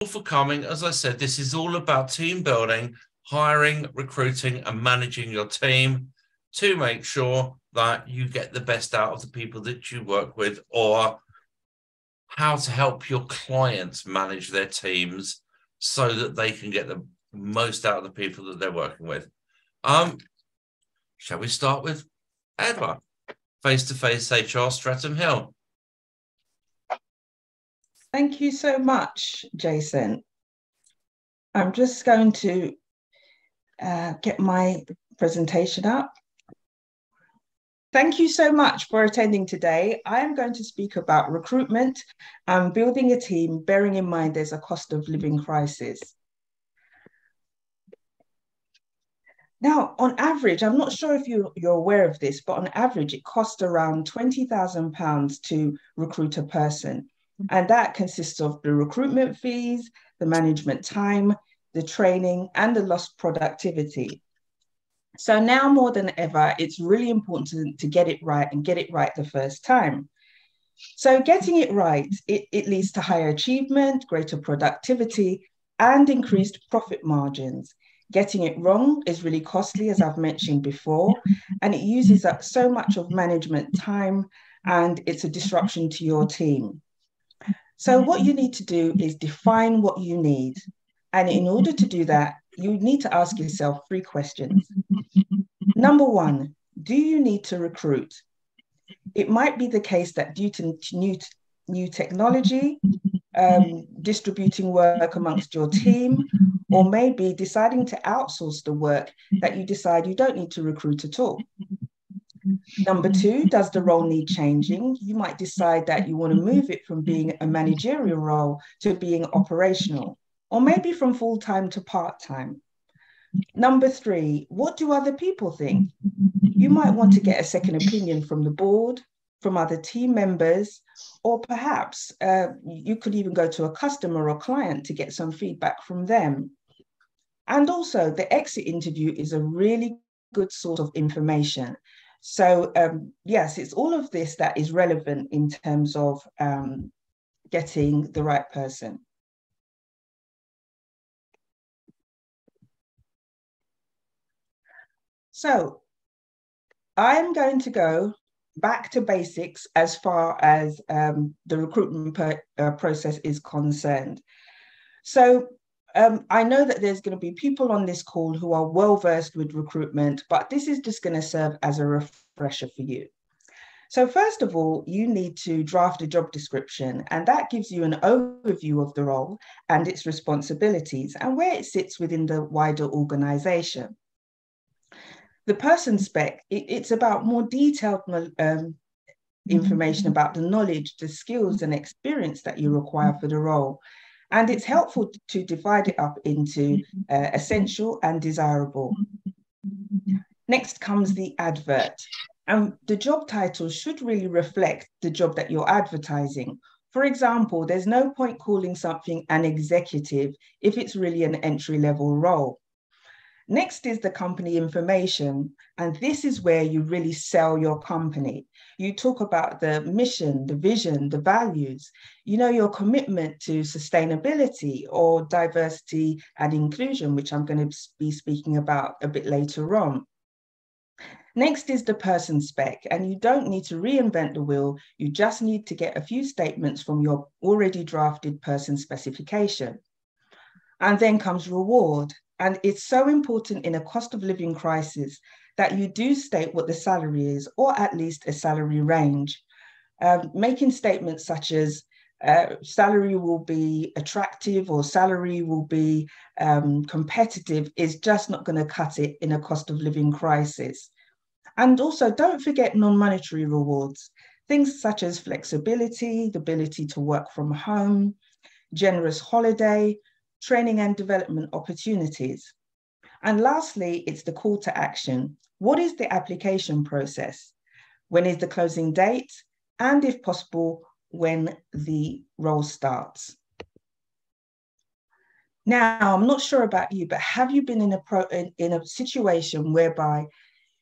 For coming. As I said, this is all about team building, hiring, recruiting, and managing your team to make sure that you get the best out of the people that you work with, or how to help your clients manage their teams so that they can get the most out of the people that they're working with. Shall we start with Edward, face-to-face HR, Streatham Hill? Thank you so much, Jason. I'm just going to get my presentation up. Thank you so much for attending today. I am going to speak about recruitment and building a team, bearing in mind there's a cost of living crisis. Now, on average, I'm not sure if you're aware of this, but on average, it costs around £20,000 to recruit a person. And that consists of the recruitment fees, the management time, the training, and the lost productivity. So now more than ever, it's really important to get it right and get it right the first time. So getting it right, it leads to higher achievement, greater productivity, and increased profit margins. Getting it wrong is really costly, as I've mentioned before, and it uses up so much of management time, and it's a disruption to your team. So what you need to do is define what you need. And in order to do that, you need to ask yourself 3 questions. Number 1, do you need to recruit? It might be the case that due to new technology, distributing work amongst your team, or maybe deciding to outsource the work, that you decide you don't need to recruit at all. Number 2, does the role need changing? You might decide that you want to move it from being a managerial role to being operational, or maybe from full-time to part-time. Number 3, what do other people think? You might want to get a second opinion from the board, from other team members, or perhaps you could even go to a customer or client to get some feedback from them. And also, the exit interview is a really good source of information. So yes, it's all of this that is relevant in terms of getting the right person. So I'm going to go back to basics as far as the recruitment process is concerned. So I know that there's going to be people on this call who are well versed with recruitment, but this is just going to serve as a refresher for you. So first of all, you need to draft a job description, and that gives you an overview of the role and its responsibilities and where it sits within the wider organization. The person spec, it's about more detailed information about the knowledge, the skills and experience that you require for the role. And it's helpful to divide it up into essential and desirable. Next comes the advert. And the job title should really reflect the job that you're advertising. For example, there's no point calling something an executive if it's really an entry-level role. Next is the company information, and this is where you really sell your company. You talk about the mission, the vision, the values, your commitment to sustainability or diversity and inclusion, which I'm going to be speaking about a bit later on. Next is the person spec, and you don't need to reinvent the wheel. You just need to get a few statements from your already drafted person specification. And then comes reward. And it's so important in a cost of living crisis that you do state what the salary is, or at least a salary range. Making statements such as salary will be attractive or salary will be competitive is just not going to cut it in a cost of living crisis. And also, don't forget non-monetary rewards, things such as flexibility, the ability to work from home, generous holiday, training and development opportunities. And lastly, it's the call to action. What is the application process? When is the closing date? And if possible, when the role starts. Now, I'm not sure about you, but have you been in a situation whereby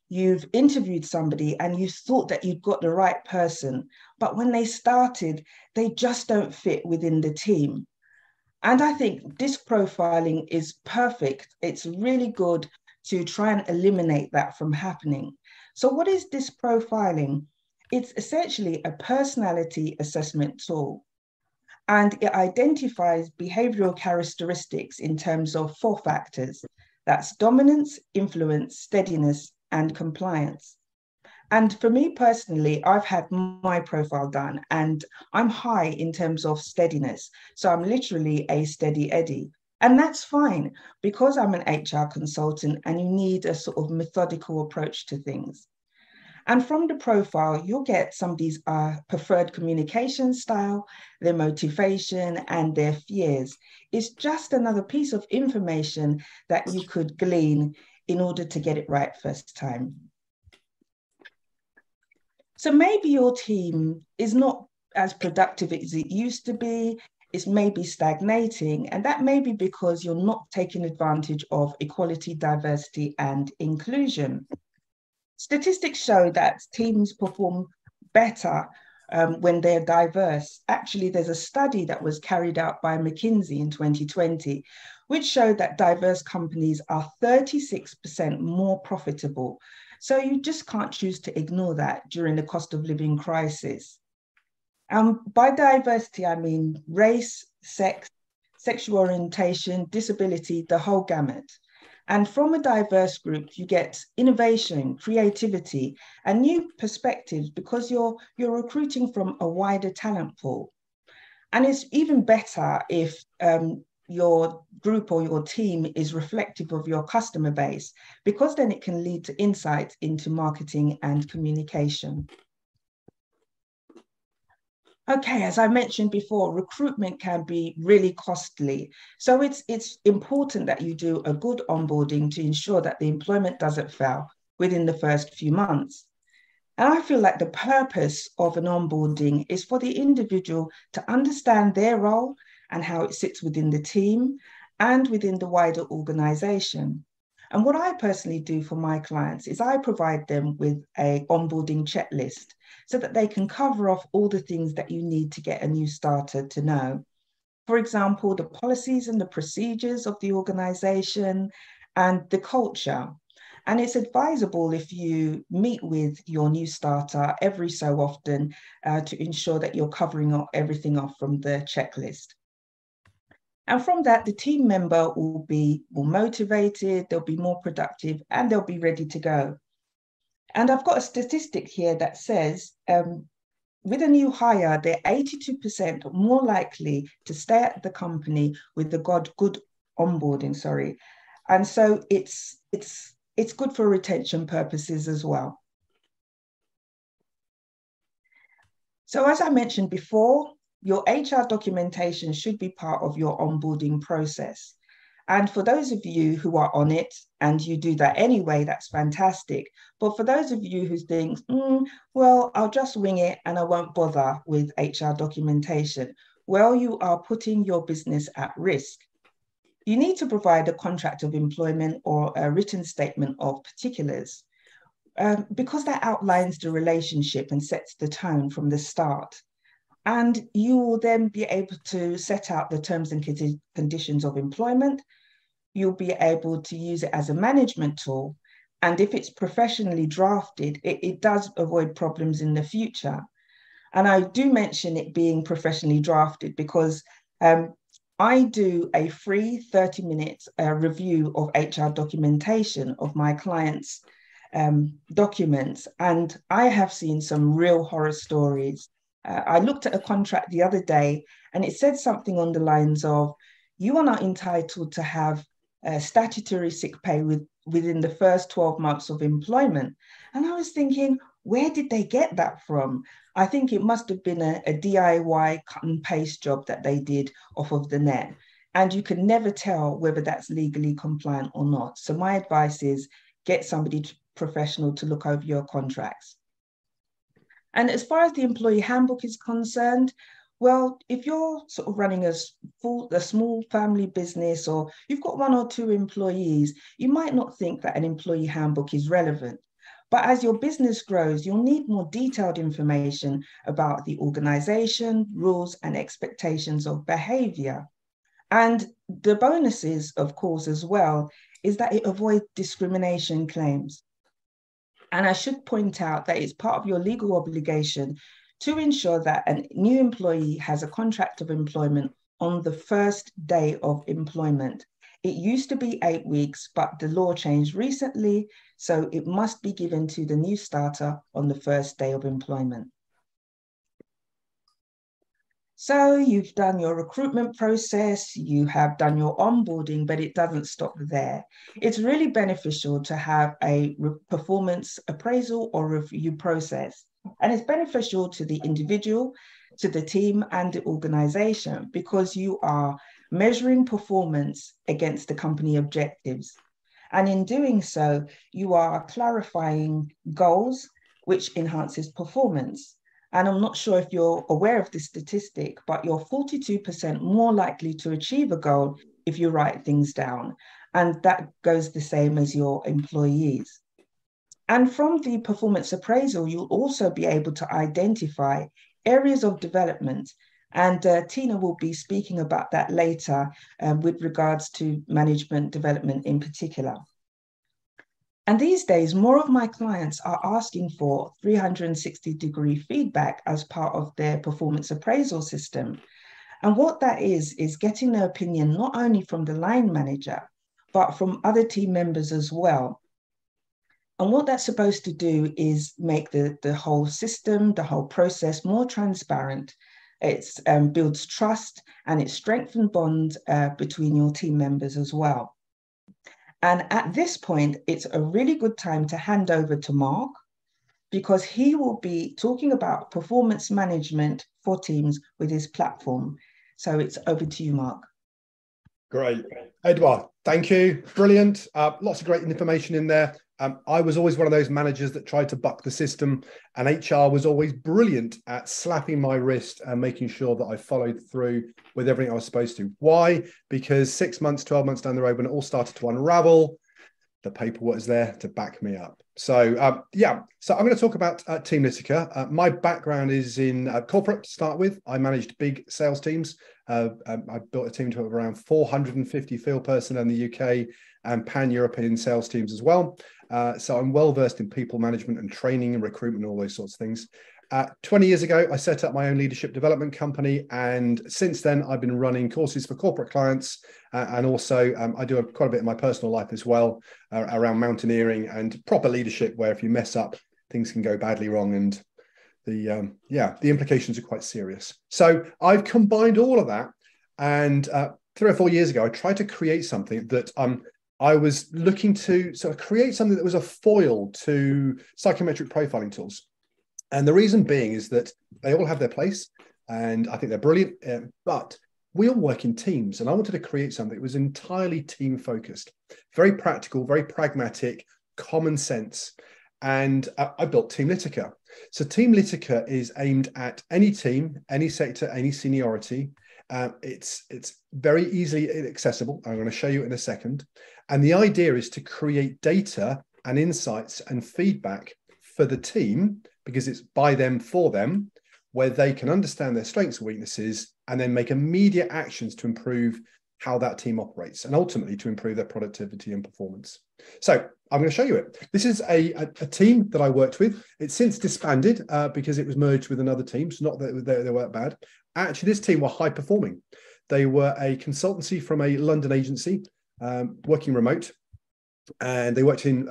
you've interviewed somebody and you thought that you'd got the right person, but when they started, they just don't fit within the team? And I think disc profiling is perfect. It's really good to try and eliminate that from happening. So what is disc profiling? It's essentially a personality assessment tool, and it identifies behavioral characteristics in terms of 4 factors. That's dominance, influence, steadiness, and compliance. And for me personally, I've had my profile done and I'm high in terms of steadiness. So I'm literally a steady Eddie. And that's fine because I'm an HR consultant and you need a sort of methodical approach to things. And from the profile, you'll get somebody's preferred communication style, their motivation, and their fears. It's just another piece of information that you could glean in order to get it right first time. So maybe your team is not as productive as it used to be. It's maybe stagnating, and that may be because you're not taking advantage of equality, diversity, and inclusion. Statistics show that teams perform better when they're diverse. Actually, there's a study that was carried out by McKinsey in 2020, which showed that diverse companies are 36% more profitable. So you just can't choose to ignore that during the cost of living crisis. By diversity, I mean race, sex, sexual orientation, disability, the whole gamut. And from a diverse group, you get innovation, creativity, and new perspectives because you're recruiting from a wider talent pool. And it's even better if your group or your team is reflective of your customer base, because then it can lead to insights into marketing and communication. Okay, as I mentioned before, recruitment can be really costly. So it's important that you do a good onboarding to ensure that the employment doesn't fail within the first few months. And I feel like the purpose of an onboarding is for the individual to understand their role and how it sits within the team and within the wider organization. And what I personally do for my clients is I provide them with an onboarding checklist so that they can cover off all the things that you need to get a new starter to know. For example, the policies and the procedures of the organization and the culture. And it's advisable if you meet with your new starter every so often to ensure that you're covering everything off from the checklist. And from that, the team member will be more motivated, they'll be more productive, and they'll be ready to go. And I've got a statistic here that says with a new hire, they're 82% more likely to stay at the company with the good onboarding, And so it's good for retention purposes as well. So as I mentioned before, your HR documentation should be part of your onboarding process. And for those of you who are on it and you do that anyway, that's fantastic. But for those of you who think, well, I'll just wing it and I won't bother with HR documentation, well, you are putting your business at risk. You need to provide a contract of employment or a written statement of particulars because that outlines the relationship and sets the tone from the start. And you will then be able to set out the terms and conditions of employment. You'll be able to use it as a management tool. And if it's professionally drafted, it does avoid problems in the future. And I do mention it being professionally drafted because I do a free 30-minute review of HR documentation of my clients' documents. And I have seen some real horror stories. I looked at a contract the other day and it said something on the lines of, you are not entitled to have statutory sick pay within the first 12 months of employment. And I was thinking, where did they get that from? I think it must have been a DIY cut and paste job that they did off of the net. And you can never tell whether that's legally compliant or not. So my advice is get somebody professional to look over your contracts. And as far as the employee handbook is concerned, well, if you're sort of running a small family business or you've got 1 or 2 employees, you might not think that an employee handbook is relevant. But as your business grows, you'll need more detailed information about the organization, rules, and expectations of behavior. And the bonuses, of course, as well, is that it avoids discrimination claims. And I should point out that it's part of your legal obligation to ensure that a new employee has a contract of employment on the first day of employment. It used to be 8 weeks, but the law changed recently, so it must be given to the new starter on the first day of employment. So you've done your recruitment process, you have done your onboarding, but it doesn't stop there. It's really beneficial to have a performance appraisal or review process. And it's beneficial to the individual, to the team, and the organization, because you are measuring performance against the company objectives. And in doing so, you are clarifying goals, which enhances performance. And I'm not sure if you're aware of this statistic, but you're 42% more likely to achieve a goal if you write things down. And that goes the same as your employees. And from the performance appraisal, you'll also be able to identify areas of development. And Tina will be speaking about that later with regards to management development in particular. And these days, more of my clients are asking for 360-degree feedback as part of their performance appraisal system. And what that is getting their opinion not only from the line manager, but from other team members as well. And what that's supposed to do is make the whole system, the whole process more transparent. It builds trust and it strengthens bonds between your team members as well. And at this point, it's a really good time to hand over to Mark, because he will be talking about performance management for teams with his platform. So it's over to you, Mark. Great. Edouard, thank you. Brilliant. Lots of great information in there. I was always one of those managers that tried to buck the system, and HR was always brilliant at slapping my wrist and making sure that I followed through with everything I was supposed to. Why? Because 6 months, 12 months down the road, when it all started to unravel, the paperwork was there to back me up. So so I'm going to talk about Teamlytica. My background is in corporate to start with. I managed big sales teams. I built a team to around 450 field personnel in the UK and pan-European sales teams as well. So I'm well versed in people management and training and recruitment and all those sorts of things. 20 years ago, I set up my own leadership development company. And since then, I've been running courses for corporate clients. And also, I do quite a bit in my personal life as well around mountaineering and proper leadership, where if you mess up, things can go badly wrong. And the implications are quite serious. So I've combined all of that. And 3 or 4 years ago, I tried to create something that I was looking to sort of create something that was a foil to psychometric profiling tools. And the reason being is that they all have their place, and I think they're brilliant, but we all work in teams, and I wanted to create something that was entirely team focused, very practical, very pragmatic, common sense. And I built Teamlytica. So Teamlytica is aimed at any team, any sector, any seniority. It's very easily accessible. I'm going to show you in a second. And the idea is to create data and insights and feedback for the team, because it's by them for them, where they can understand their strengths and weaknesses and then make immediate actions to improve how that team operates and ultimately to improve their productivity and performance. So I'm going to show you it. This is a team that I worked with. It's since disbanded because it was merged with another team. So not that they weren't bad. Actually, this team were high performing. They were a consultancy from a London agency working remote, and they worked in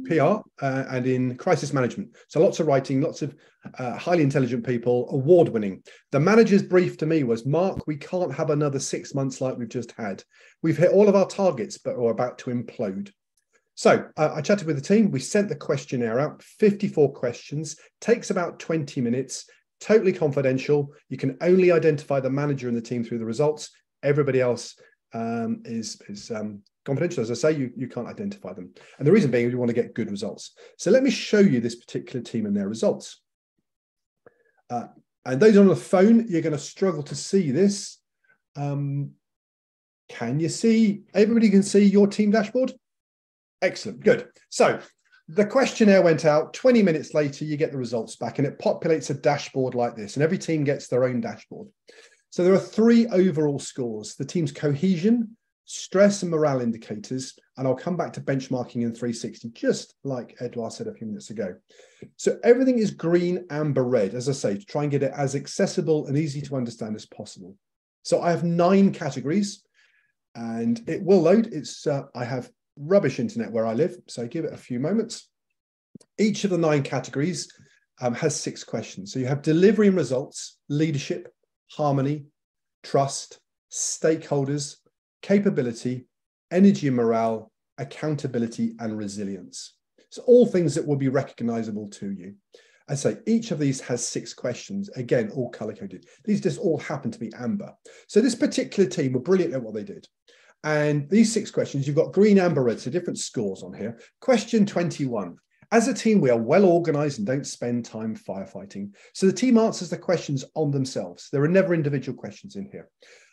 PR and in crisis management. So lots of writing, lots of highly intelligent people, award-winning. The manager's brief to me was, Mark, we can't have another 6 months like we've just had. We've hit all of our targets, but we're about to implode. So I chatted with the team. We sent the questionnaire out, 54 questions, takes about 20 minutes, totally confidential. You can only identify the manager and the team through the results. Everybody else is confidential. As I say, you can't identify them. And the reason being, we want to get good results. So let me show you this particular team and their results. And those on the phone, you're going to struggle to see this. Can you see? Everybody can see your team dashboard? Excellent, good. So the questionnaire went out. 20 minutes later, you get the results back, and it populates a dashboard like this. And every team gets their own dashboard. So there are 3 overall scores: the team's cohesion, stress and morale indicators, and I'll come back to benchmarking in 360, just like Edouard said a few minutes ago. So everything is green, amber, red, as I say, to try and get it as accessible and easy to understand as possible. So I have 9 categories, and it will load. I have rubbish internet where I live, so give it a few moments. Each of the 9 categories has 6 questions. So you have delivery and results, leadership, harmony, trust, stakeholders, capability, energy and morale, accountability, and resilience. So all things that will be recognizable to you. I say each of these has 6 questions, again, all color-coded. These just all happen to be amber. So this particular team were brilliant at what they did. And these 6 questions, you've got green, amber, red, so different scores on here. Question 21. As a team, we are well organized and don't spend time firefighting. So the team answers the questions on themselves. There are never individual questions in here.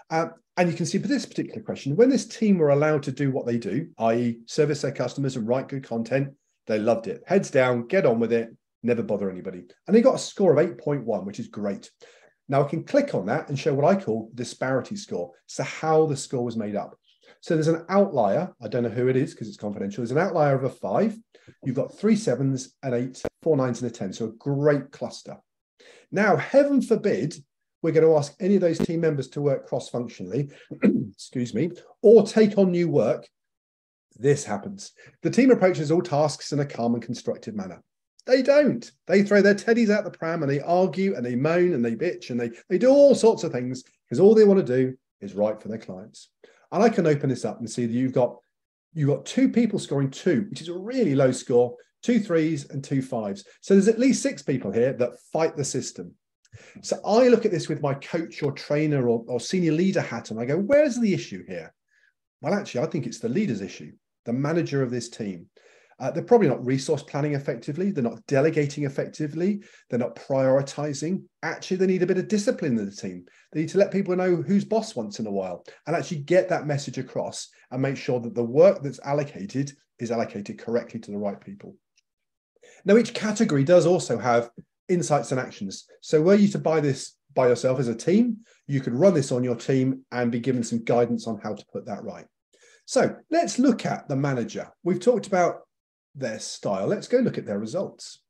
And you can see for this particular question, when this team were allowed to do what they do, i.e. service their customers and write good content, they loved it. Heads down, get on with it, never bother anybody. And they got a score of 8.1, which is great. Now I can click on that and show what I call disparity score. So how the score was made up. So there's an outlier. I don't know who it is because it's confidential. There's an outlier of a 5. You've got 3 7s, an 8, 4 9s, and a 10. So a great cluster. Now, heaven forbid, we're going to ask any of those team members to work cross-functionally, excuse me, or take on new work. This happens. The team approaches all tasks in a calm and constructive manner. They don't. They throw their teddies out the pram and they argue and they moan and they bitch and they do all sorts of things because all they want to do is write for their clients. And I can open this up and see that you've got 2 people scoring 2, which is a really low score, 2 3s and 2 5s. So there's at least 6 people here that fight the system. So I look at this with my coach or trainer or senior leader hat and I go, where's the issue here? Well, actually, I think it's the leader's issue, the manager of this team. They're probably not resource planning effectively. They're not delegating effectively. They're not prioritizing. Actually, they need a bit of discipline in the team. They need to let people know who's boss once in a while and actually get that message across and make sure that the work that's allocated is allocated correctly to the right people. Now, each category does also have insights and actions. So were you to buy this by yourself as a team, you could run this on your team and be given some guidance on how to put that right. So let's look at the manager. We've talked about their style. Let's go look at their results.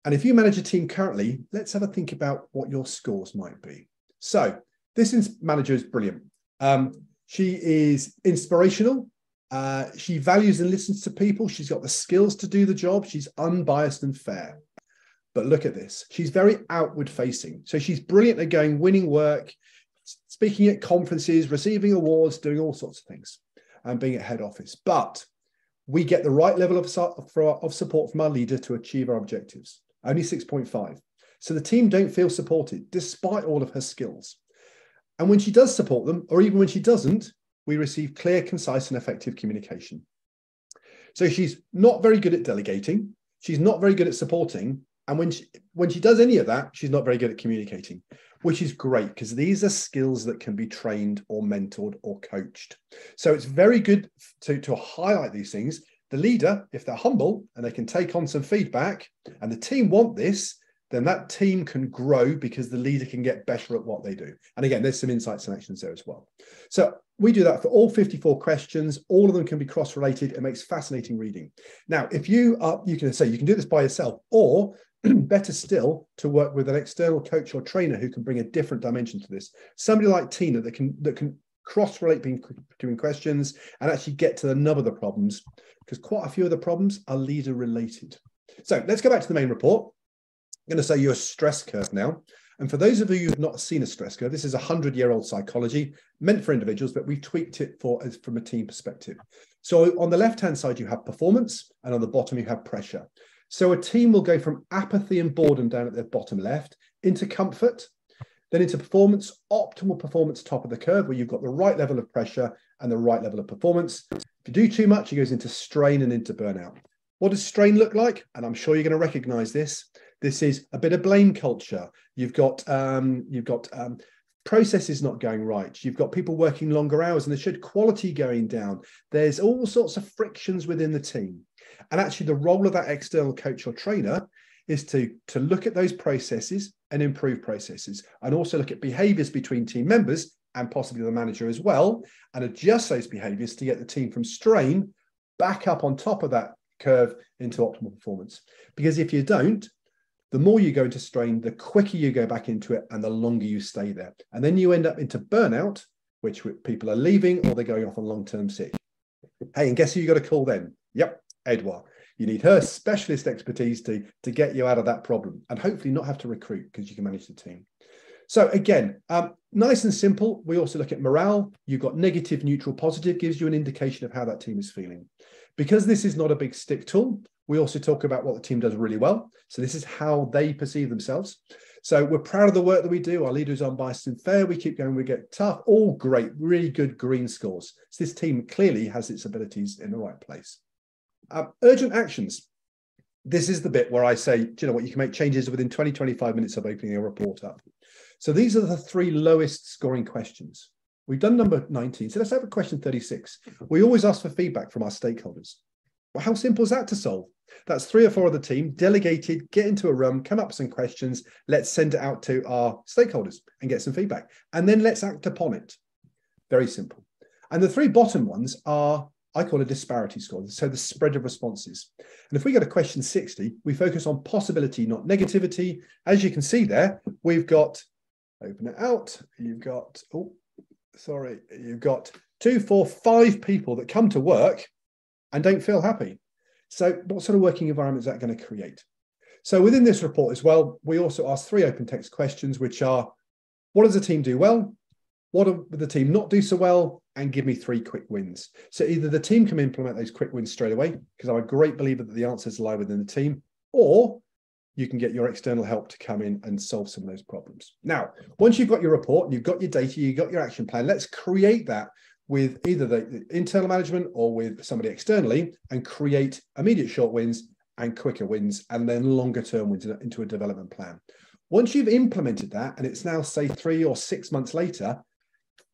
And if you manage a team currently, let's have a think about what your scores might be. So this manager is brilliant. She is inspirational. She values and listens to people. She's got the skills to do the job. She's unbiased and fair. But look at this. She's very outward facing. So she's brilliant at going, winning work, speaking at conferences, receiving awards, doing all sorts of things, and being at head office. But we get the right level of support from our leader to achieve our objectives. Only 6.5. So the team don't feel supported despite all of her skills. And when she does support them, or even when she doesn't, we receive clear, concise, and effective communication. So she's not very good at delegating. She's not very good at supporting. And when she does any of that, she's not very good at communicating, which is great because these are skills that can be trained or mentored or coached. So it's very good to highlight these things. The leader, if they're humble and they can take on some feedback and the team want this, then that team can grow because the leader can get better at what they do. And again, there's some insights and actions there as well. So we do that for all 54 questions. All of them can be cross-related. It makes fascinating reading. Now, if you can do this by yourself, or better still, to work with an external coach or trainer who can bring a different dimension to this. Somebody like Tina that can cross-relate between questions and actually get to the nub of the problems, because quite a few of the problems are leader-related. So let's go back to the main report. I'm going to say you're a stress curve now. And for those of you who've not seen a stress curve, this is 100-year-old psychology meant for individuals, but we've tweaked it from a team perspective. So on the left-hand side, you have performance, and on the bottom, you have pressure. So a team will go from apathy and boredom down at the bottom left into comfort, then into performance, optimal performance, top of the curve, where you've got the right level of pressure and the right level of performance. If you do too much, it goes into strain and into burnout. What does strain look like? And I'm sure you're going to recognize this. This is a bit of blame culture. You've got processes not going right. You've got people working longer hours and there should quality going down. There's all sorts of frictions within the team. And actually the role of that external coach or trainer is to look at those processes, and improve processes, and also look at behaviors between team members and possibly the manager as well, and adjust those behaviors to get the team from strain back up on top of that curve into optimal performance. Because if you don't, the more you go into strain, the quicker you go back into it and the longer you stay there. And then you end up into burnout, which people are leaving or they're going off on long-term sick. Hey, and guess who you got to call then? Yep, Edouard. You need her specialist expertise to get you out of that problem and hopefully not have to recruit because you can manage the team. So again, nice and simple. We also look at morale. You've got negative, neutral, positive, gives you an indication of how that team is feeling. Because this is not a big stick tool, we also talk about what the team does really well. So this is how they perceive themselves. So we're proud of the work that we do. Our leader is unbiased and fair. We keep going, we get tough, all great, really good green scores. So this team clearly has its abilities in the right place. Urgent actions. This is the bit where I say, do you know what, you can make changes within 20, 25 minutes of opening a report up. So these are the 3 lowest scoring questions. We've done number 19. So let's have a question 36. We always ask for feedback from our stakeholders. Well, how simple is that to solve? That's 3 or 4 of the team delegated, get into a room, come up with some questions. Let's send it out to our stakeholders and get some feedback. And then let's act upon it. Very simple. And the 3 bottom ones are, I call a disparity score. So the spread of responses. And if we go to question 60, we focus on possibility, not negativity. As you can see there, we've got, open it out. You've got, you've got 2, 4, 5 people that come to work and don't feel happy. So what sort of working environment is that going to create? So within this report as well, we also ask 3 open text questions, which are, what does the team do well? What does the team not do so well? And give me 3 quick wins. So either the team can implement those quick wins straight away, because I'm a great believer that the answers lie within the team, or you can get your external help to come in and solve some of those problems. Now, once you've got your report, you've got your data, you've got your action plan, let's create that with either the internal management or with somebody externally and create immediate short wins and quicker wins and then longer term wins into a development plan. Once you've implemented that and it's now say 3 or 6 months later,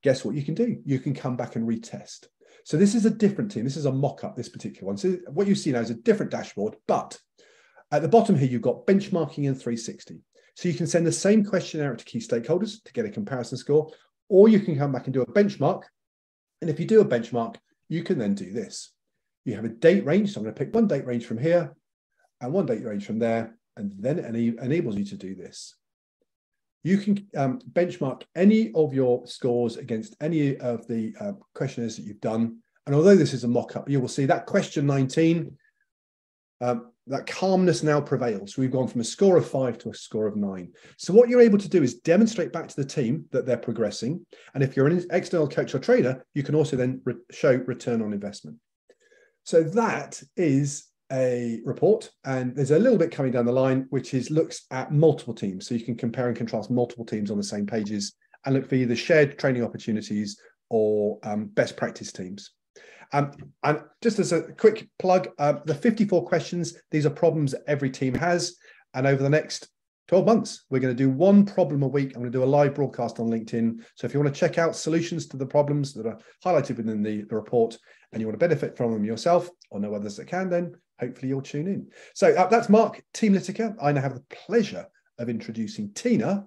guess what you can do? You can come back and retest. So this is a different team. This is a mock-up, this particular one. So what you see now is a different dashboard, but at the bottom here, you've got benchmarking in 360. So you can send the same questionnaire to key stakeholders to get a comparison score, or you can come back and do a benchmark. And if you do a benchmark, you can then do this. You have a date range. So I'm going to pick one date range from here and one date range from there, and then it enables you to do this. You can benchmark any of your scores against any of the questionnaires that you've done. And although this is a mock-up, you will see that question 19, that calmness now prevails. So we've gone from a score of 5 to a score of 9. So what you're able to do is demonstrate back to the team that they're progressing. And if you're an external coach or trainer, you can also then show return on investment. So that is a report, and there's a little bit coming down the line, which is looks at multiple teams. So you can compare and contrast multiple teams on the same pages and look for either shared training opportunities or best practice teams. And just as a quick plug, the 54 questions, these are problems that every team has. And over the next 12 months, we're going to do 1 problem a week. I'm going to do a live broadcast on LinkedIn. So if you want to check out solutions to the problems that are highlighted within the report and you want to benefit from them yourself or know others that can, then hopefully you'll tune in. So that's Mark, Team Litica. I now have the pleasure of introducing Tina,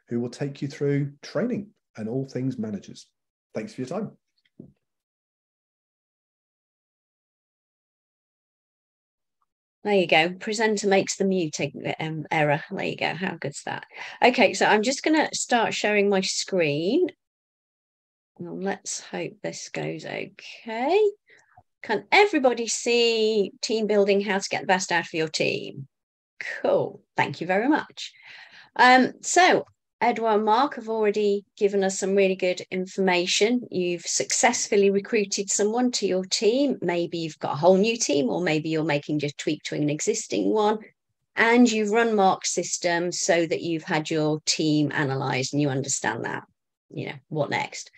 who will take you through training and all things managers. Thanks for your time. There you go. Presenter makes the mute error. There you go. How good's that? Okay, so I'm just going to start sharing my screen. Well, let's hope this goes okay. Can everybody see team building, how to get the best out of your team? Cool. Thank you very much. So Edouard and Mark have already given us some really good information. You've successfully recruited someone to your team. Maybe you've got a whole new team, or maybe you're making just tweak to an existing one. And you've run Mark's system so that you've had your team analysed and you understand that, you know, what next?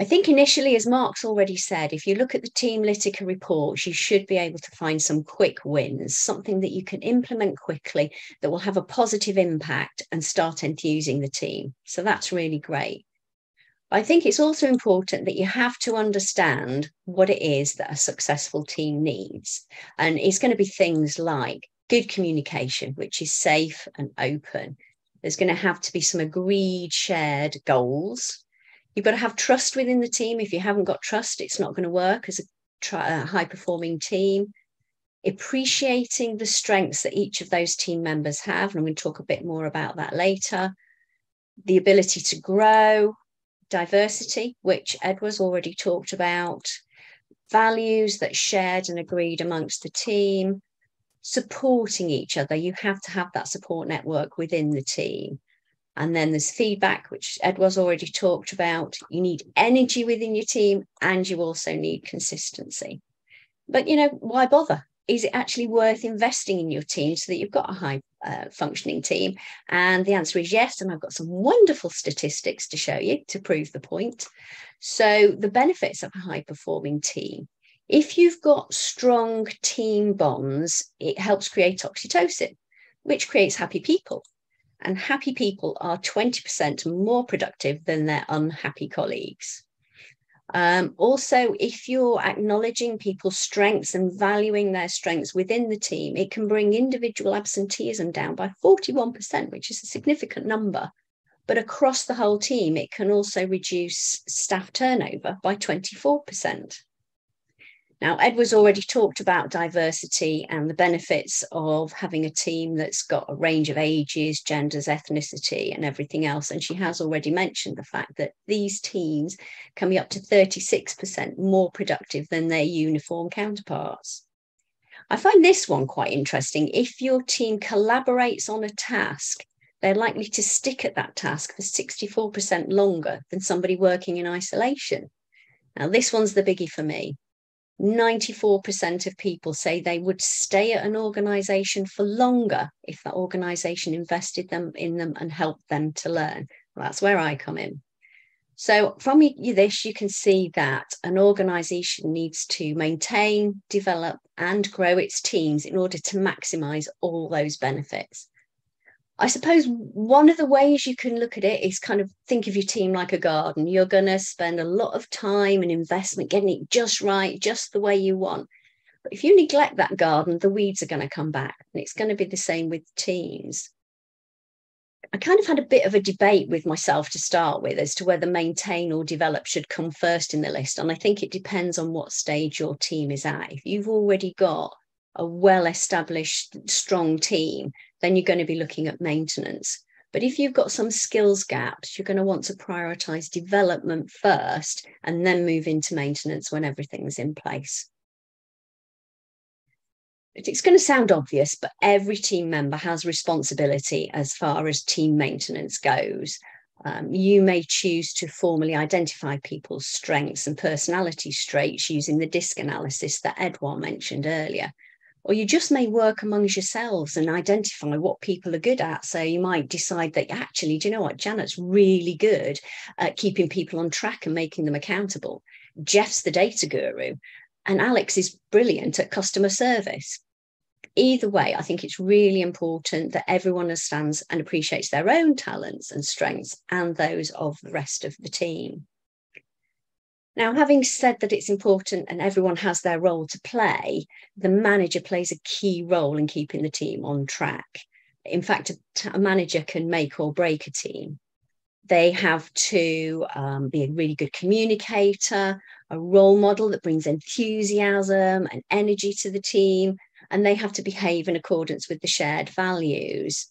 I think initially, as Mark's already said, if you look at the Team Litica reports, you should be able to find some quick wins, something that you can implement quickly that will have a positive impact and start enthusing the team. So that's really great. I think it's also important that you have to understand what it is that a successful team needs. And it's going to be things like good communication, which is safe and open. There's going to have to be some agreed shared goals. You've got to have trust within the team. If you haven't got trust, it's not going to work as a high-performing team. Appreciating the strengths that each of those team members have, and I'm going to talk a bit more about that later. The ability to grow, diversity, which Edward's already talked about, values that shared and agreed amongst the team, supporting each other. You have to have that support network within the team. And then there's feedback, which Edward's already talked about. You need energy within your team, and you also need consistency. But, you know, why bother? Is it actually worth investing in your team so that you've got a high functioning team? And the answer is yes. And I've got some wonderful statistics to show you to prove the point. So the benefits of a high performing team: if you've got strong team bonds, it helps create oxytocin, which creates happy people. And happy people are 20% more productive than their unhappy colleagues. Also, if you're acknowledging people's strengths and valuing their strengths within the team, it can bring individual absenteeism down by 41%, which is a significant number. But across the whole team, it can also reduce staff turnover by 24%. Now, Edward's already talked about diversity and the benefits of having a team that's got a range of ages, genders, ethnicity, and everything else. And she has already mentioned the fact that these teams can be up to 36% more productive than their uniform counterparts. I find this one quite interesting. If your team collaborates on a task, they're likely to stick at that task for 64% longer than somebody working in isolation. Now, this one's the biggie for me. 94% of people say they would stay at an organisation for longer if that organisation invested in them and helped them to learn. Well, that's where I come in. So from this, you can see that an organisation needs to maintain, develop and grow its teams in order to maximise all those benefits. I suppose one of the ways you can look at it is kind of think of your team like a garden. You're going to spend a lot of time and investment getting it just right, just the way you want. But if you neglect that garden, the weeds are going to come back, and it's going to be the same with teams. I kind of had a bit of a debate with myself to start with as to whether maintain or develop should come first in the list. And I think it depends on what stage your team is at. If you've already got a well-established, strong team, then you're going to be looking at maintenance. But if you've got some skills gaps, you're going to want to prioritize development first and then move into maintenance when everything's in place. It's going to sound obvious, but every team member has responsibility as far as team maintenance goes. You may choose to formally identify people's strengths and personality traits using the DISC analysis that Edouard mentioned earlier. Or you just may work amongst yourselves and identify what people are good at. So you might decide that actually, do you know what, Janet's really good at keeping people on track and making them accountable. Jeff's the data guru and Alex is brilliant at customer service. Either way, I think it's really important that everyone understands and appreciates their own talents and strengths and those of the rest of the team. Now, having said that it's important and everyone has their role to play, the manager plays a key role in keeping the team on track. In fact, a manager can make or break a team. They have to be a really good communicator, a role model that brings enthusiasm and energy to the team, and they have to behave in accordance with the shared values.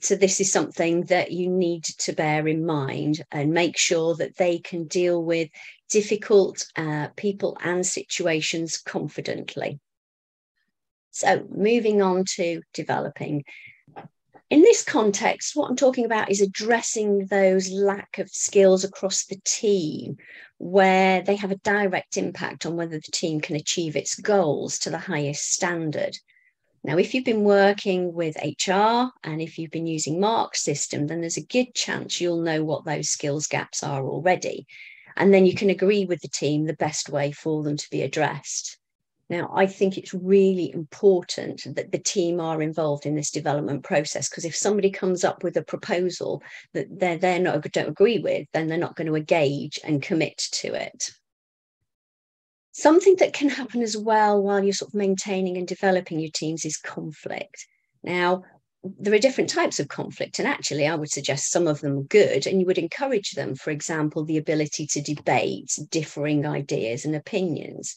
So this is something that you need to bear in mind and make sure that they can deal with difficult people and situations confidently. So moving on to developing. In this context, what I'm talking about is addressing those lack of skills across the team where they have a direct impact on whether the team can achieve its goals to the highest standard. Now, if you've been working with HR and if you've been using Mark's system, then there's a good chance you'll know what those skills gaps are already. And then you can agree with the team the best way for them to be addressed. Now, I think it's really important that the team are involved in this development process, because if somebody comes up with a proposal that don't agree with, then they're not going to engage and commit to it. Something that can happen as well while you're sort of maintaining and developing your teams is conflict. Now, there are different types of conflict, and actually I would suggest some of them are good, and you would encourage them. For example, the ability to debate differing ideas and opinions.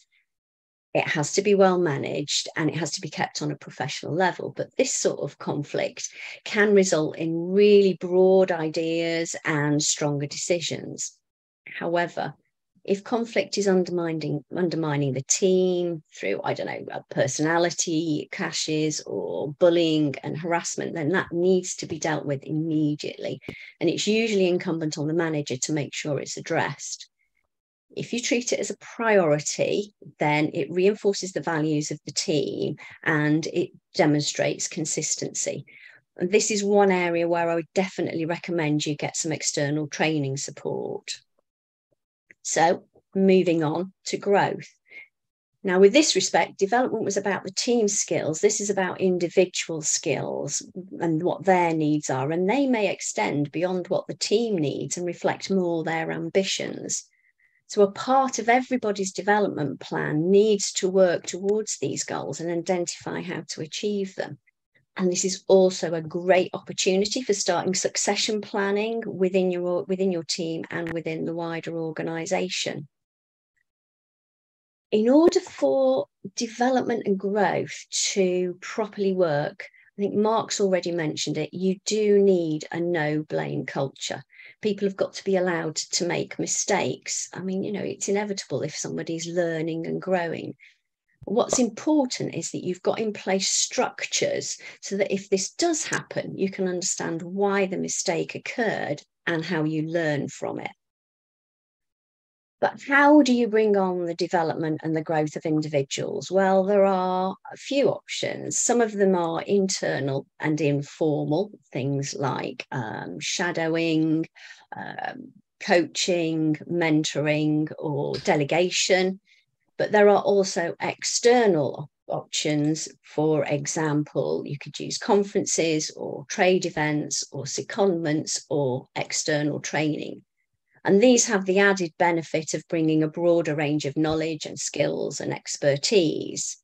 It has to be well managed and it has to be kept on a professional level. But this sort of conflict can result in really broad ideas and stronger decisions. However, if conflict is undermining the team through, I don't know, personality clashes or bullying and harassment, then that needs to be dealt with immediately. And it's usually incumbent on the manager to make sure it's addressed. If you treat it as a priority, then it reinforces the values of the team and it demonstrates consistency. And this is one area where I would definitely recommend you get some external training support. So moving on to growth. Now, with this respect, development was about the team skills. This is about individual skills and what their needs are, and they may extend beyond what the team needs and reflect more their ambitions. So a part of everybody's development plan needs to work towards these goals and identify how to achieve them. And this is also a great opportunity for starting succession planning within your team and within the wider organisation. In order for development and growth to properly work, I think Mark's already mentioned it, you do need a no-blame culture. People have got to be allowed to make mistakes. I mean, it's inevitable if somebody's learning and growing. What's important is that you've got in place structures so that if this does happen, you can understand why the mistake occurred and how you learn from it. But how do you bring on the development and the growth of individuals? Well, there are a few options. Some of them are internal and informal, things like shadowing, coaching, mentoring, or delegation. But there are also external options. For example, you could use conferences or trade events or secondments or external training. And these have the added benefit of bringing a broader range of knowledge and skills and expertise.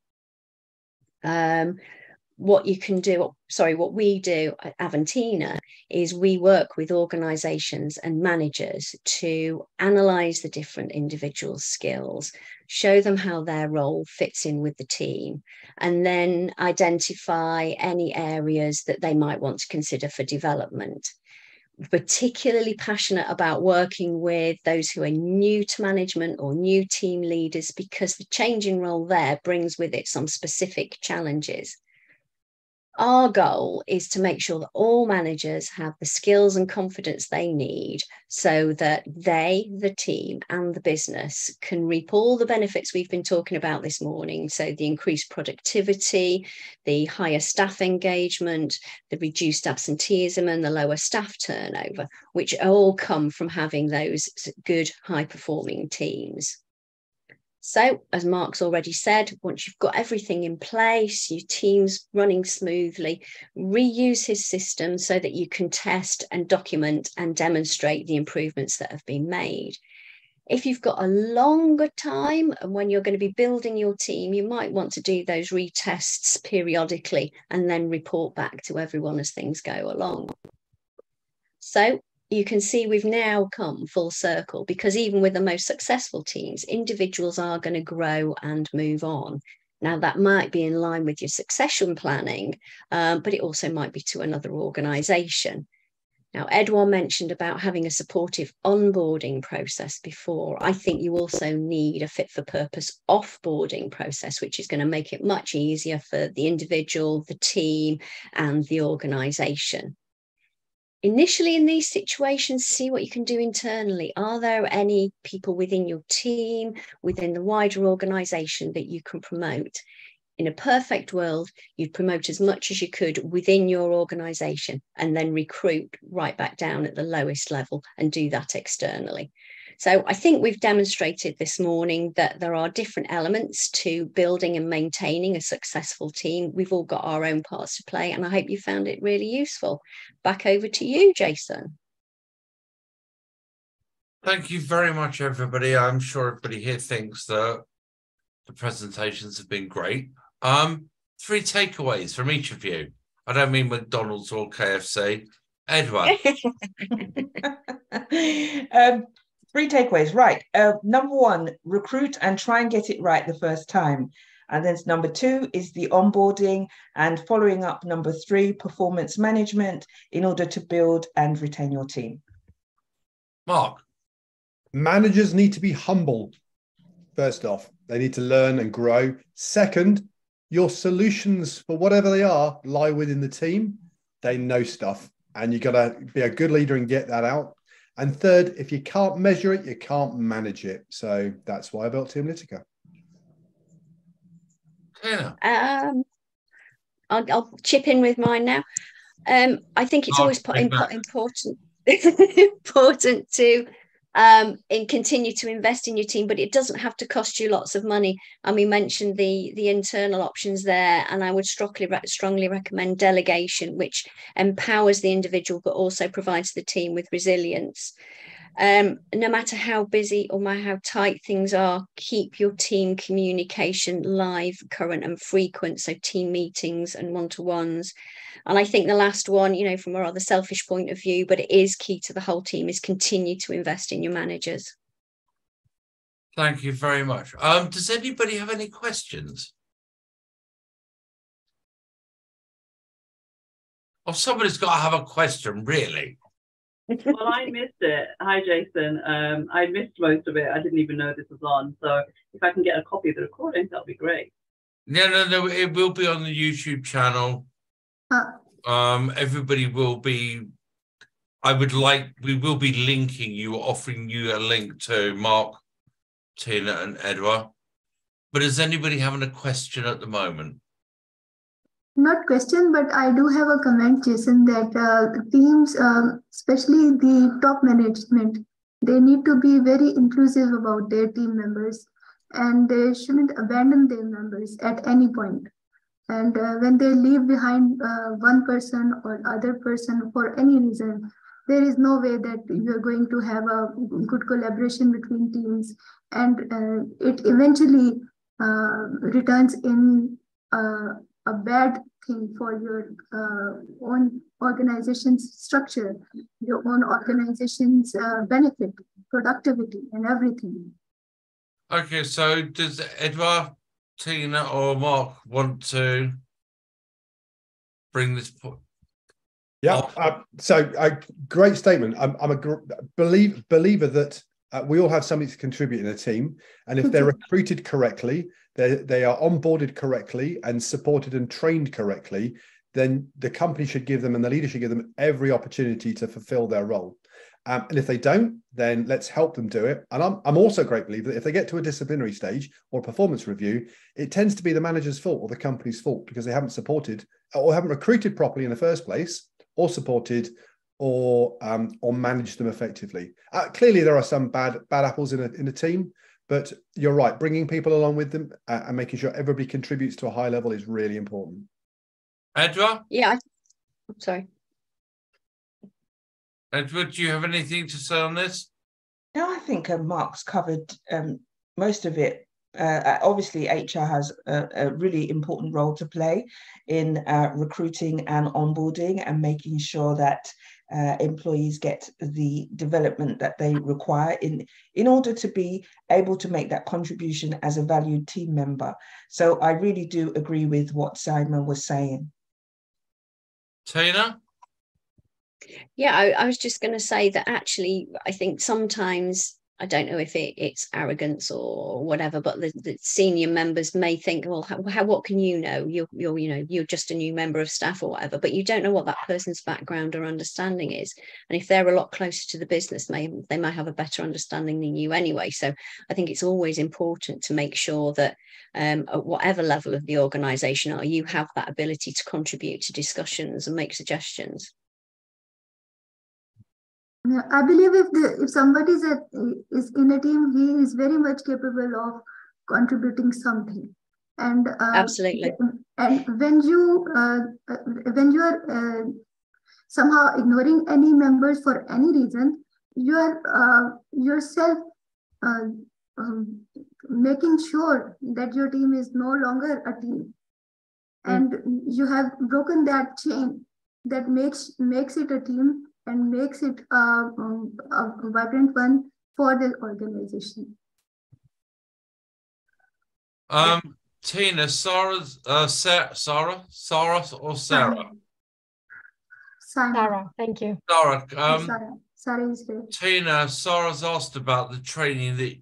What we do at Aventina is we work with organisations and managers to analyse the different individual skills, show them how their role fits in with the team, and then identify any areas that they might want to consider for development. Particularly passionate about working with those who are new to management or new team leaders, because the change in role there brings with it some specific challenges. Our goal is to make sure that all managers have the skills and confidence they need so that they, the team, and the business can reap all the benefits we've been talking about this morning. So the increased productivity, the higher staff engagement, the reduced absenteeism, and the lower staff turnover, which all come from having those good, high-performing teams. So, as Mark's already said, once you've got everything in place, your team's running smoothly, reuse his system so that you can test and document and demonstrate the improvements that have been made. If you've got a longer time and when you're going to be building your team, you might want to do those retests periodically and then report back to everyone as things go along. So, you can see we've now come full circle, because even with the most successful teams, individuals are going to grow and move on. Now, that might be in line with your succession planning, but it also might be to another organisation. Now, Edouard mentioned about having a supportive onboarding process before. I think you also need a fit-for-purpose offboarding process, which is going to make it much easier for the individual, the team, and the organisation. Initially, in these situations, see what you can do internally. Are there any people within your team, within the wider organisation that you can promote? In a perfect world, you'd promote as much as you could within your organisation and then recruit right back down at the lowest level and do that externally. So I think we've demonstrated this morning that there are different elements to building and maintaining a successful team. We've all got our own parts to play, and I hope you found it really useful. Back over to you, Jason. Thank you very much, everybody. I'm sure everybody here thinks that the presentations have been great. 3 takeaways from each of you. I don't mean McDonald's or KFC. Edward. 3 takeaways. Right. Number 1, recruit and try and get it right the first time. And then number 2 is the onboarding and following up. Number 3, performance management in order to build and retain your team. Mark. Managers need to be humble. First off, they need to learn and grow. Second, your solutions for whatever they are lie within the team. They know stuff, and you got to be a good leader and get that out. And third, if you can't measure it, you can't manage it. So that's why I built Teamlytica. Yeah. I'll chip in with mine now. I think it's always important to continue to invest in your team, but it doesn't have to cost you lots of money. And we mentioned the internal options there, and I would strongly recommend delegation, which empowers the individual but also provides the team with resilience. No matter how busy or how tight things are, keep your team communication live, current and frequent, so team meetings and one-to-ones. And I think the last one, from a rather selfish point of view, but it is key to the whole team, is continue to invest in your managers. Thank you very much. Does anybody have any questions? Or somebody's got to have a question, really. Well, I missed it. Hi, Jason. I missed most of it. I didn't even know this was on. So if I can get a copy of the recording, that'll be great. No. It will be on the YouTube channel. Everybody will be. We will be linking you, offering you a link to Mark, Tina, and Edward. But is anybody having a question at the moment? Not question, but I do have a comment, Jason, that teams, especially the top management, they need to be very inclusive about their team members, and they shouldn't abandon their members at any point. And when they leave behind one person or other person for any reason, there is no way that you're going to have a good collaboration between teams, and it eventually returns in a bad thing for your own organization's structure, your own organization's benefit, productivity, and everything. Okay, so does Edward, Tina, or Mark want to bring this point? Yeah, so a great statement. I'm a believer that we all have something to contribute in a team, and if they're recruited correctly, they are onboarded correctly and supported and trained correctly, then the company should give them and the leader should give them every opportunity to fulfill their role. And if they don't, then let's help them do it. And I'm also a great believer that if they get to a disciplinary stage or performance review, it tends to be the manager's fault or the company's fault because they haven't supported or haven't recruited properly in the first place, or supported or managed them effectively. Clearly, there are some bad apples in a team, but you're right. Bringing people along with them and making sure everybody contributes to a high level is really important. Edward? Yeah, I'm sorry. Edward, do you have anything to say on this? No, I think Mark's covered most of it. Obviously, HR has a really important role to play in recruiting and onboarding and making sure that employees get the development that they require in order to be able to make that contribution as a valued team member. So I really do agree with what Simon was saying. Tina? Yeah, I was just going to say that actually, I think sometimes, I don't know if it's arrogance or whatever, but the senior members may think, well, what can you know? You're just a new member of staff or whatever, but you don't know what that person's background or understanding is. And if they're a lot closer to the business, they might have a better understanding than you anyway. So I think it's always important to make sure that at whatever level of the organisation you have that ability to contribute to discussions and make suggestions. I believe if somebody is in a team, he is very much capable of contributing something. And absolutely. And when you are somehow ignoring any members for any reason, you are yourself making sure that your team is no longer a team. and you have broken that chain that makes it a team and makes it a vibrant one for the organization. Tina, Sarah or Sarah? Sarah, thank you. Sarah, Sarah is there. Tina, Sarah's asked about the training that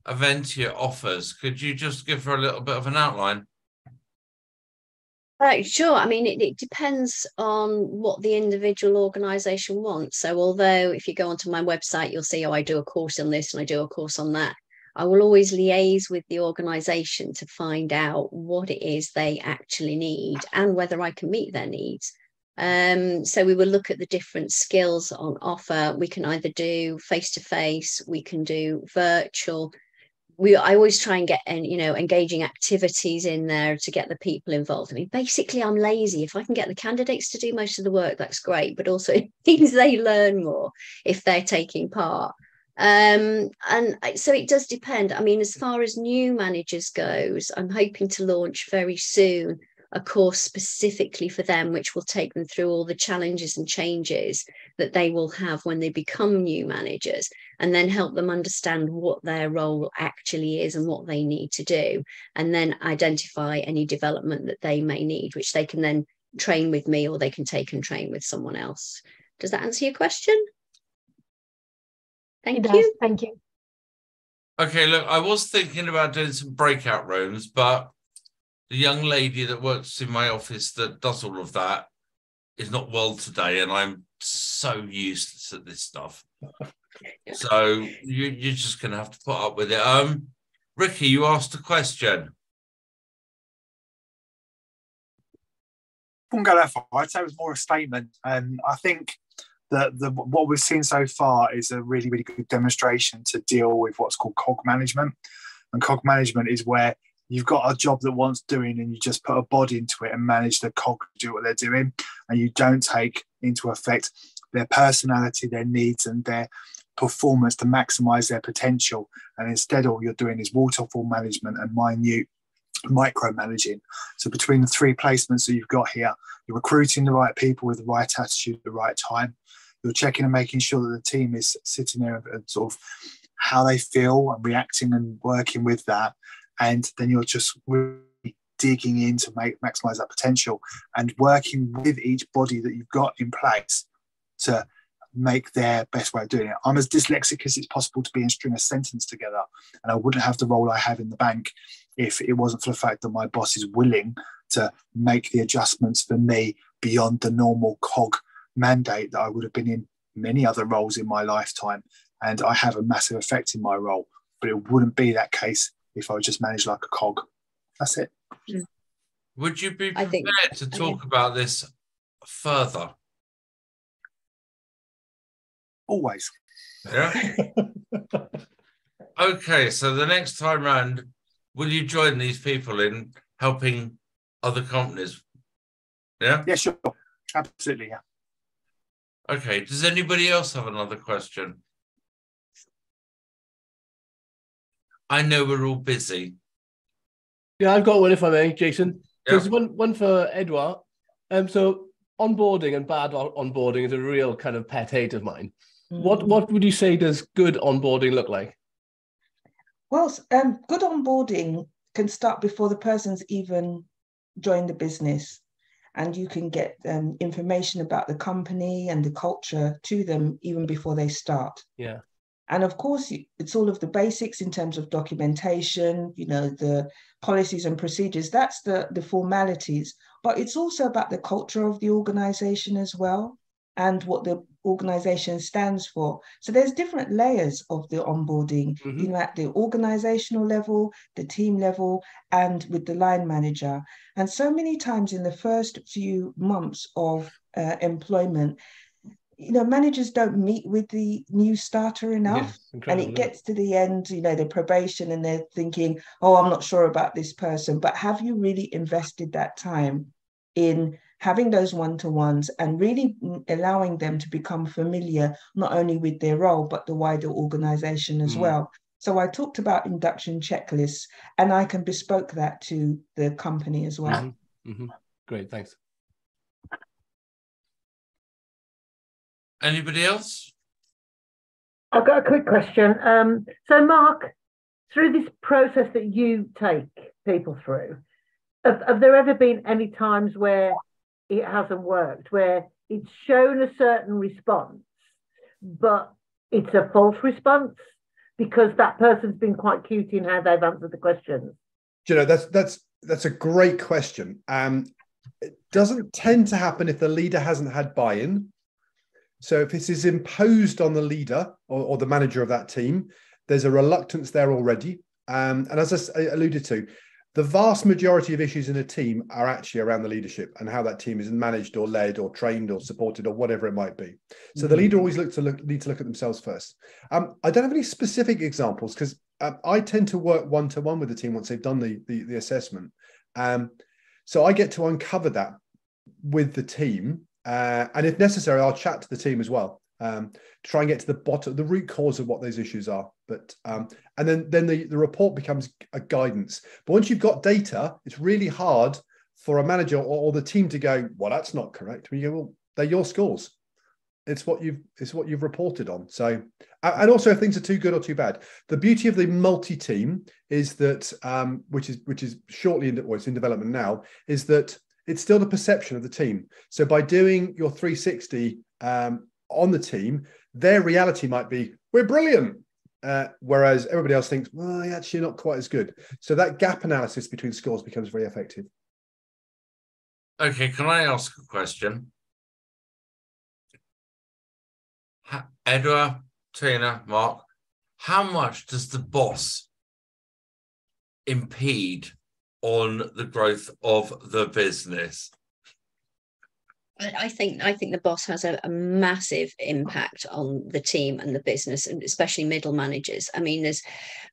Aventia offers. Could you just give her a little bit of an outline? Sure. I mean, it depends on what the individual organisation wants. So although if you go onto my website, you'll see, oh, I do a course on this and I do a course on that. I will always liaise with the organisation to find out what it is they actually need and whether I can meet their needs. So we will look at the different skills on offer. We can either do face-to-face, we can do virtual. I always try and get engaging activities in there to get the people involved. I mean, basically, I'm lazy. If I can get the candidates to do most of the work, that's great. But also, it means they learn more if they're taking part. And so it does depend. I mean, as far as new managers goes, I'm hoping to launch very soon a course specifically for them, which will take them through all the challenges and changes that they will have when they become new managers, and then help them understand what their role actually is and what they need to do, and then identify any development that they may need, which they can then train with me, or they can take and train with someone else. Does that answer your question? Thank you. Thank you. Okay, look, I was thinking about doing some breakout rooms, but the young lady that works in my office that does all of that is not well today, and I'm so used to this stuff. So you're just going to have to put up with it. Ricky, you asked a question. I wouldn't go that far. I'd say it was more a statement. I think that what we've seen so far is a really, really good demonstration to deal with what's called cog management. And cog management is where you've got a job that wants doing and you just put a body into it and manage the cog to do what they're doing. And you don't take into effect their personality, their needs and their performance to maximize their potential. And instead all you're doing is waterfall management and minute micromanaging. So between the three placements that you've got here, you're recruiting the right people with the right attitude at the right time. You're checking and making sure that the team is sitting there and sort of how they feel and reacting and working with that. And then you're just really digging in to maximize that potential and working with each body that you've got in place to make their best way of doing it. I'm as dyslexic as it's possible to be and string a sentence together, and I wouldn't have the role I have in the bank if it wasn't for the fact that my boss is willing to make the adjustments for me beyond the normal cog mandate that I would have been in many other roles in my lifetime. And I have a massive effect in my role, but it wouldn't be that case if I was just managed like a cog. That's it. Would you be prepared to talk about this further? Always. Yeah. Okay, so the next time round, will you join these people in helping other companies? Yeah? Yeah, sure. Absolutely, yeah. Okay, does anybody else have another question? I know we're all busy. Yeah, I've got one if I may, Jason. Yeah. There's one for Edouard. So onboarding and bad onboarding is a real kind of pet hate of mine. What would you say does good onboarding look like? Well, good onboarding can start before the person's even joined the business, and you can get information about the company and the culture to them even before they start. Yeah. And of course, it's all of the basics in terms of documentation, the policies and procedures. That's the formalities, but it's also about the culture of the organization as well, and what the organization stands for. So there's different layers of the onboarding, at the organizational level, the team level, and with the line manager. And so many times in the first few months of employment, managers don't meet with the new starter enough. Yes, and it gets to the end, the probation, and they're thinking, oh, I'm not sure about this person. But have you really invested that time in having those one-to-ones and really allowing them to become familiar, not only with their role, but the wider organization as well? So I talked about induction checklists, and I can bespoke that to the company as well. Mm-hmm. Mm-hmm. Great, thanks. Anybody else? I've got a quick question. So Mark, through this process that you take people through, have there ever been any times where it hasn't worked, where it's shown a certain response, but it's a false response because that person's been quite cute in how they've answered the questions? Do you know, that's a great question. It doesn't tend to happen if the leader hasn't had buy-in. So if this is imposed on the leader or the manager of that team, there's a reluctance there already. And as I alluded to, the vast majority of issues in a team are actually around the leadership and how that team is managed or led or trained or supported or whatever it might be. So the leader always need to look at themselves first. I don't have any specific examples because I tend to work one-to-one with the team once they've done the assessment. So I get to uncover that with the team. And if necessary, I'll chat to the team as well to try and get to the bottom, the root cause of what those issues are. But and then the report becomes a guidance. But once you've got data, it's really hard for a manager or the team to go, well, that's not correct. When you go, well, they're your scores. It's what you've reported on. So, and also if things are too good or too bad. The beauty of the multi-team is that, which is shortly it's in development now, is that it's still the perception of the team. So by doing your 360 on the team, their reality might be, we're brilliant. Whereas everybody else thinks, well, actually not quite as good. So that gap analysis between scores becomes very effective. Okay, can I ask a question? Edward, Tina, Mark, how much does the boss impede on the growth of the business? I think the boss has a massive impact on the team and the business, and especially middle managers. I mean, there's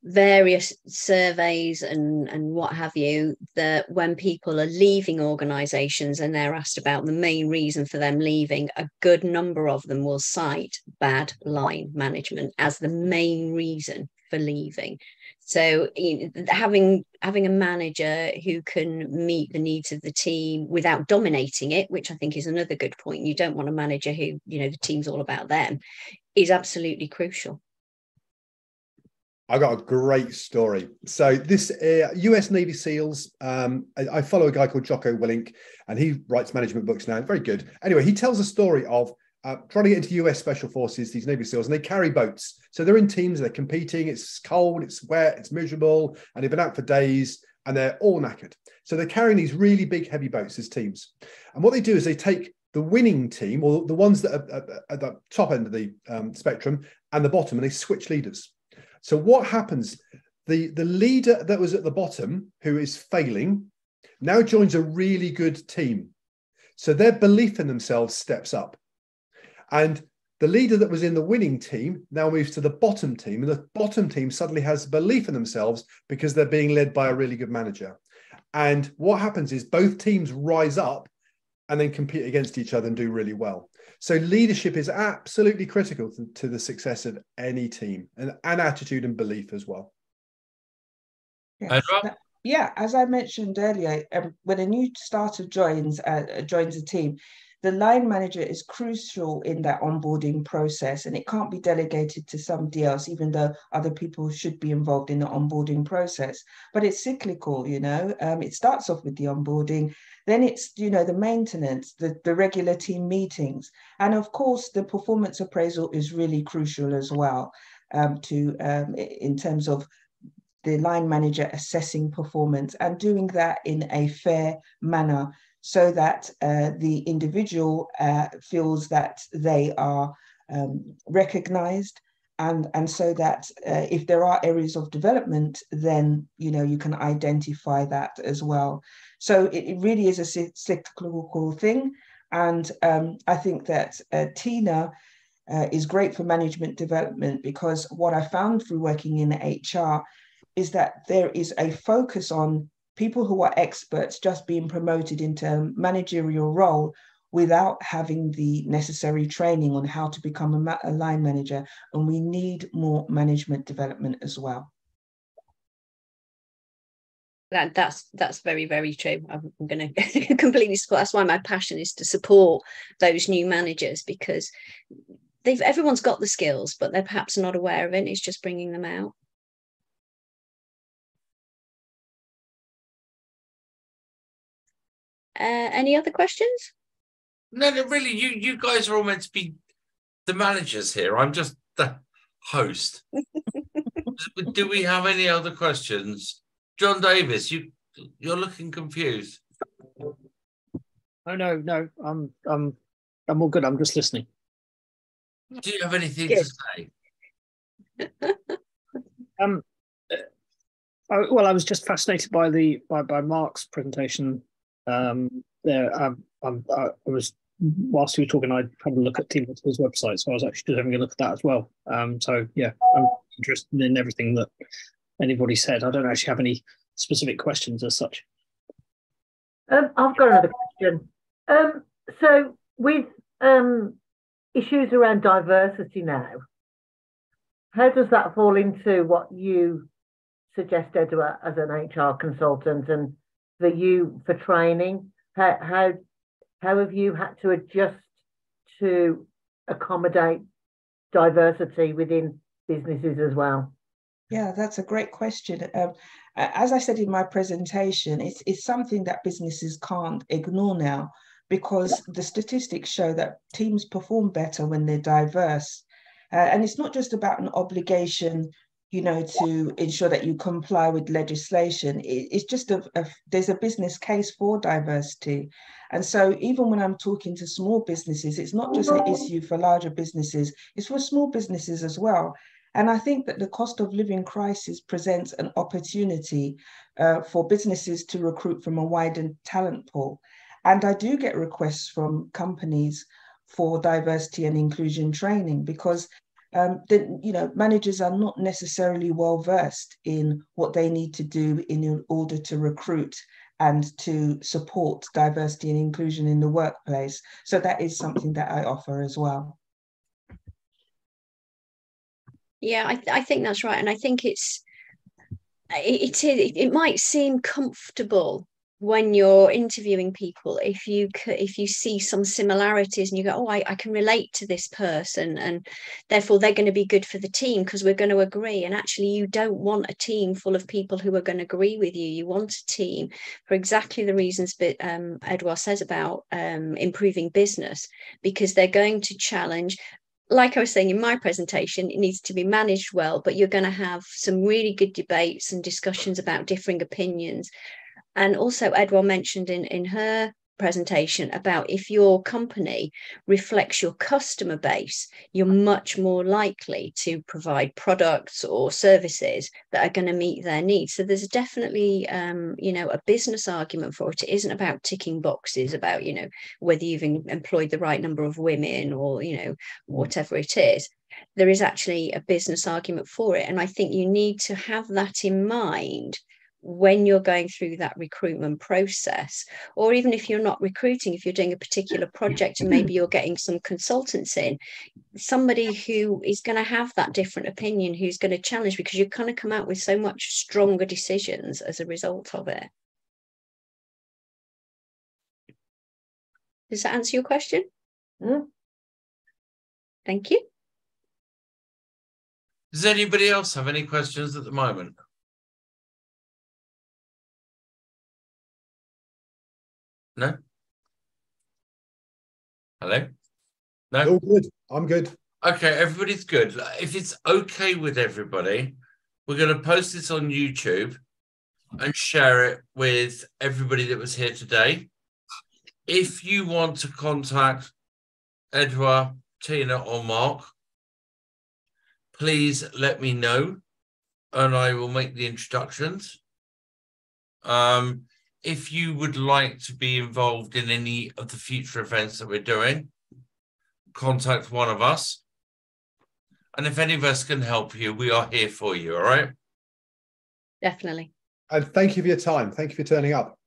various surveys and what have you that when people are leaving organisations and they're asked about the main reason for them leaving, a good number of them will cite bad line management as the main reason for leaving. So having a manager who can meet the needs of the team without dominating it, which I think is another good point. You don't want a manager who, the team's all about them, is absolutely crucial. I got a great story. So this US Navy SEALs, I follow a guy called Jocko Willink, and he writes management books now. Very good. Anyway, he tells a story of trying to get into US Special Forces, these Navy SEALs, and they carry boats. So they're in teams, they're competing, it's cold, it's wet, it's miserable, and they've been out for days, and they're all knackered. So they're carrying these really big, heavy boats as teams. And what they do is they take the winning team, or the ones that are at the top end of the spectrum, and the bottom, and they switch leaders. So what happens? The leader that was at the bottom, who is failing, now joins a really good team. So their belief in themselves steps up. And the leader that was in the winning team now moves to the bottom team, and the bottom team suddenly has belief in themselves because they're being led by a really good manager. And what happens is both teams rise up and then compete against each other and do really well. So leadership is absolutely critical to the success of any team, and attitude and belief as well. Yes. Yeah, as I mentioned earlier, when a new starter joins a team, the line manager is crucial in that onboarding process, and it can't be delegated to somebody else, even though other people should be involved in the onboarding process. But it's cyclical, it starts off with the onboarding, then it's, the maintenance, the regular team meetings. And of course, the performance appraisal is really crucial as well, in terms of the line manager assessing performance and doing that in a fair manner, so that the individual feels that they are recognized, and so that if there are areas of development, then you can identify that as well. So it really is a cyclical thing, and I think that Tina is great for management development, because what I found through working in HR is that there is a focus on people who are experts just being promoted into a managerial role, without having the necessary training on how to become a line manager. And we need more management development as well. That's very, very true. I'm going to completely support. That's why my passion is to support those new managers, because everyone's got the skills, but they're perhaps not aware of it. It's just bringing them out. Any other questions? No, really. You guys are all meant to be the managers here. I'm just the host. Do we have any other questions? John Davis, you're looking confused. Oh no, I'm all good. I'm just listening. Do you have anything to say? Well, I was just fascinated by Mark's presentation. There, I was, whilst you were talking, I had a look at Teambuilding's website, so I was actually just having a look at that as well. So yeah, I'm interested in everything that anybody said. I don't actually have any specific questions as such. I've got another question. So with issues around diversity now, how does that fall into what you suggest, Edward, as an HR consultant, and for you for training? How have you had to adjust to accommodate diversity within businesses as well? Yeah, that's a great question. As I said in my presentation, it's something that businesses can't ignore now, because the statistics show that teams perform better when they're diverse. And it's not just about an obligation, to ensure that you comply with legislation. It's just there's a business case for diversity. And so even when I'm talking to small businesses, it's not just an issue for larger businesses, it's for small businesses as well. And I think that the cost of living crisis presents an opportunity for businesses to recruit from a widened talent pool. And I do get requests from companies for diversity and inclusion training, because managers are not necessarily well versed in what they need to do in order to recruit and to support diversity and inclusion in the workplace. So that is something that I offer as well. Yeah, I think that's right. And I think it might seem comfortable when you're interviewing people, if you see some similarities and you go, oh, I can relate to this person, and therefore they're going to be good for the team because we're going to agree. And actually, you don't want a team full of people who are going to agree with you. You want a team for exactly the reasons that Edouard says about improving business, because they're going to challenge. Like I was saying in my presentation, it needs to be managed well, but you're going to have some really good debates and discussions about differing opinions. And also Edouard mentioned in her presentation about if your company reflects your customer base, you're much more likely to provide products or services that are going to meet their needs. So there's definitely, a business argument for it. It isn't about ticking boxes about, whether you've employed the right number of women or, whatever it is. There is actually a business argument for it. And I think you need to have that in mind when you're going through that recruitment process, or even if you're not recruiting, if you're doing a particular project and maybe you're getting some consultants in, somebody who is going to have that different opinion, who's going to challenge, because you're going to come out with so much stronger decisions as a result of it. Does that answer your question? Thank you. Does anybody else have any questions at the moment? No? Hello? No? All good. I'm good. Okay, everybody's good. If it's okay with everybody, we're going to post this on YouTube and share it with everybody that was here today. If you want to contact Edouard, Tina, or Mark, please let me know and I will make the introductions. If you would like to be involved in any of the future events that we're doing, contact one of us. And if any of us can help you, we are here for you, all right? Definitely. And thank you for your time. Thank you for turning up.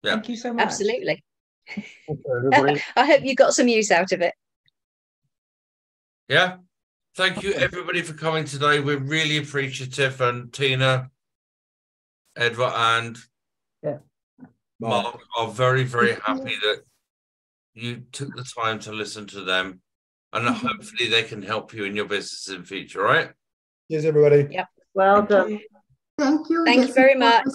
Yeah. Thank you so much. Absolutely. I hope you got some use out of it. Yeah. Thank you, everybody, for coming today. We're really appreciative. And Tina, Edward, and Mark are very, very happy that you took the time to listen to them. And hopefully they can help you in your business in the future, right? Cheers, everybody. Yep. Well done. Thank you. Thank you very much.